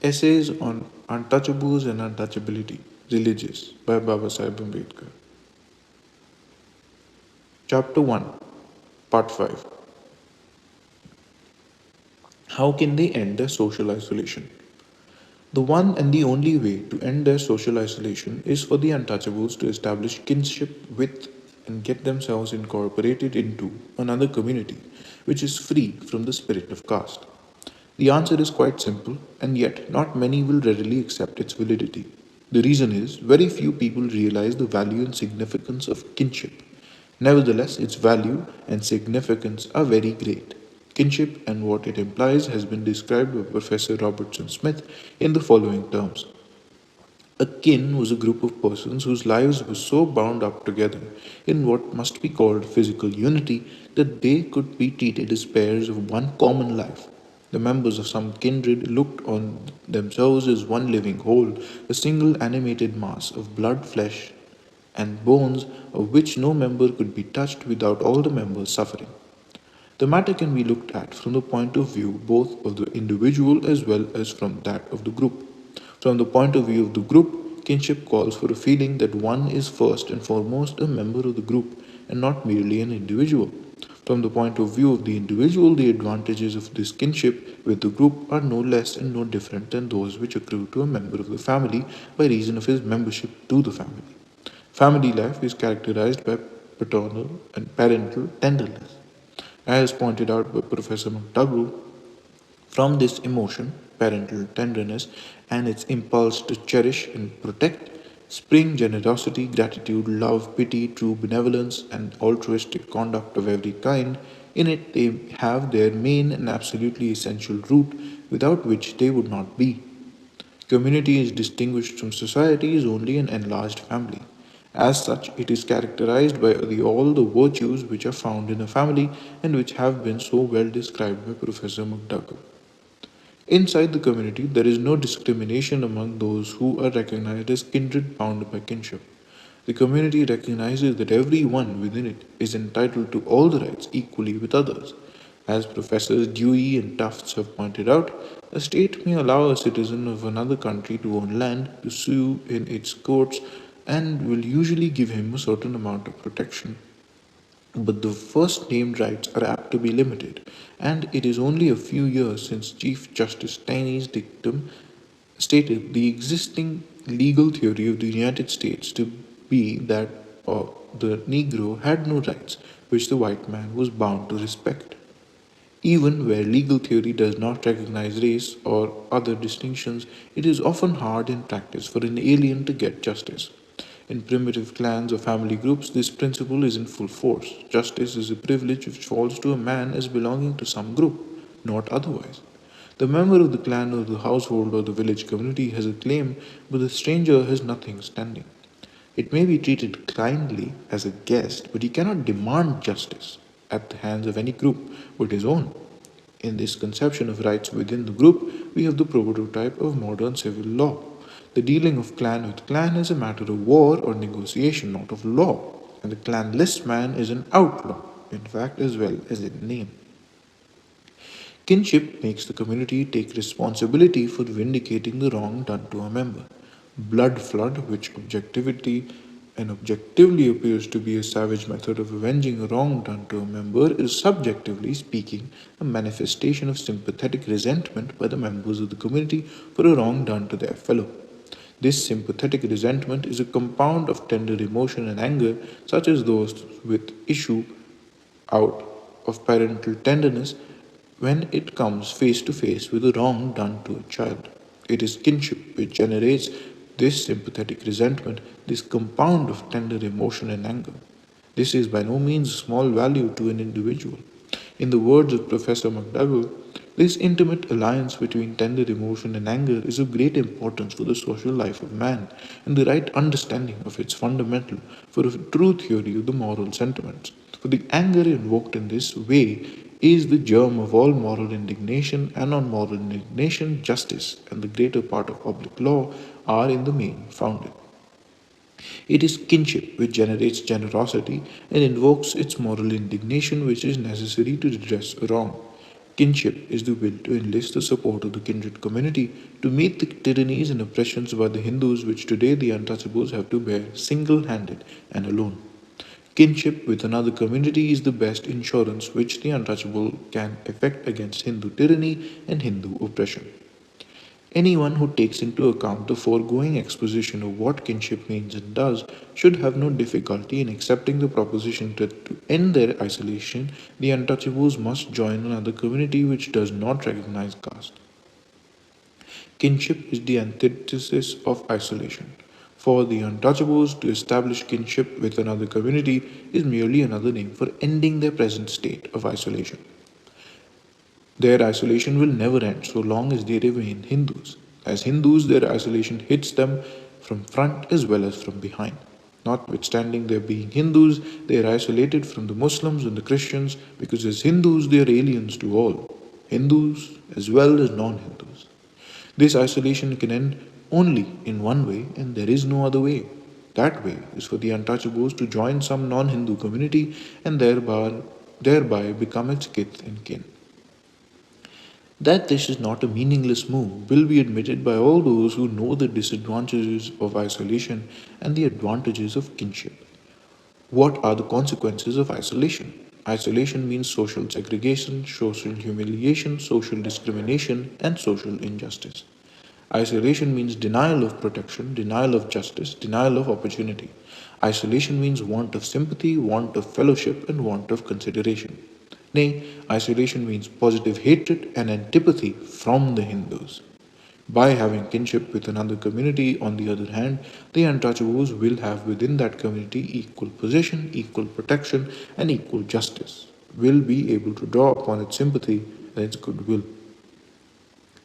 Essays on Untouchables and Untouchability, Religious by Babasaheb Ambedkar. Chapter 1, Part 5. How can they end their social isolation? The one and the only way to end their social isolation is for the untouchables to establish kinship with and get themselves incorporated into another community which is free from the spirit of caste. The answer is quite simple, and yet not many will readily accept its validity. The reason is very few people realize the value and significance of kinship. Nevertheless, its value and significance are very great. Kinship and what it implies has been described by Professor Robertson Smith in the following terms. A kin was a group of persons whose lives were so bound up together in what must be called physical unity that they could be treated as pairs of one common life. The members of some kindred looked on themselves as one living whole, a single animated mass of blood, flesh, and bones of which no member could be touched without all the members suffering. The matter can be looked at from the point of view both of the individual as well as from that of the group. From the point of view of the group, kinship calls for a feeling that one is first and foremost a member of the group and not merely an individual. From the point of view of the individual, the advantages of this kinship with the group are no less and no different than those which accrue to a member of the family by reason of his membership to the family. Family life is characterized by paternal and parental tenderness. As pointed out by Professor McDougall, from this emotion, parental tenderness, and its impulse to cherish and protect, spring generosity, gratitude, love, pity, true benevolence, and altruistic conduct of every kind. In it, they have their main and absolutely essential root, without which they would not be. Community is distinguished from society is only an enlarged family. As such, it is characterized by all the virtues which are found in a family and which have been so well described by Professor McDougall. Inside the community, there is no discrimination among those who are recognized as kindred bound by kinship. The community recognizes that everyone within it is entitled to all the rights equally with others. As Professors Dewey and Tufts have pointed out, a state may allow a citizen of another country to own land, to sue in its courts, and will usually give him a certain amount of protection. But the first named rights are apt to be limited, and it is only a few years since Chief Justice Taney's dictum stated the existing legal theory of the United States to be that the Negro had no rights which the white man was bound to respect. Even where legal theory does not recognize race or other distinctions, it is often hard in practice for an alien to get justice. In primitive clans or family groups, this principle is in full force. Justice is a privilege which falls to a man as belonging to some group, not otherwise. The member of the clan or the household or the village community has a claim, but the stranger has nothing standing. It may be treated kindly as a guest, but he cannot demand justice at the hands of any group but his own. In this conception of rights within the group, we have the prototype of modern civil law. The dealing of clan with clan is a matter of war or negotiation, not of law, and the clanless man is an outlaw, in fact, as well as in name. Kinship makes the community take responsibility for vindicating the wrong done to a member. Blood flood, which objectively appears to be a savage method of avenging a wrong done to a member, is subjectively speaking a manifestation of sympathetic resentment by the members of the community for a wrong done to their fellow. This sympathetic resentment is a compound of tender emotion and anger, such as those which issue out of parental tenderness when it comes face to face with a wrong done to a child. It is kinship which generates this sympathetic resentment, this compound of tender emotion and anger. This is by no means small value to an individual. In the words of Professor McDougall, this intimate alliance between tender emotion and anger is of great importance for the social life of man, and the right understanding of its fundamental for a true theory of the moral sentiments. For the anger invoked in this way is the germ of all moral indignation, and on moral indignation, justice and the greater part of public law are in the main founded. It is kinship which generates generosity and invokes its moral indignation which is necessary to redress a wrong. Kinship is the will to enlist the support of the kindred community to meet the tyrannies and oppressions by the Hindus which today the untouchables have to bear single handed and alone. Kinship with another community is the best insurance which the untouchable can effect against Hindu tyranny and Hindu oppression. Anyone who takes into account the foregoing exposition of what kinship means and does should have no difficulty in accepting the proposition that to end their isolation, the untouchables must join another community which does not recognize caste. Kinship is the antithesis of isolation. For the untouchables, to establish kinship with another community is merely another name for ending their present state of isolation. Their isolation will never end so long as they remain Hindus. As Hindus, their isolation hits them from front as well as from behind. Notwithstanding their being Hindus, they are isolated from the Muslims and the Christians because as Hindus they are aliens to all, Hindus as well as non Hindus. This isolation can end only in one way, and there is no other way. That way is for the untouchables to join some non Hindu community and thereby become its kith and kin. That this is not a meaningless move will be admitted by all those who know the disadvantages of isolation and the advantages of kinship. What are the consequences of isolation? Isolation means social segregation, social humiliation, social discrimination, and social injustice. Isolation means denial of protection, denial of justice, denial of opportunity. Isolation means want of sympathy, want of fellowship, and want of consideration. Nay, isolation means positive hatred and antipathy from the Hindus. By having kinship with another community, on the other hand, the untouchables will have within that community equal position, equal protection, and equal justice, will be able to draw upon its sympathy and its goodwill.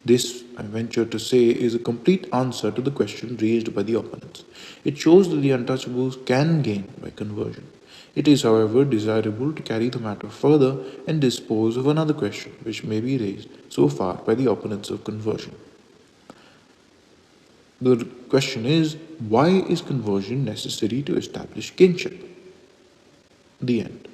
This, I venture to say, is a complete answer to the question raised by the opponents. It shows that the untouchables can gain by conversion. It is, however, desirable to carry the matter further and dispose of another question which may be raised so far by the opponents of conversion. The question is, why is conversion necessary to establish kinship? The end.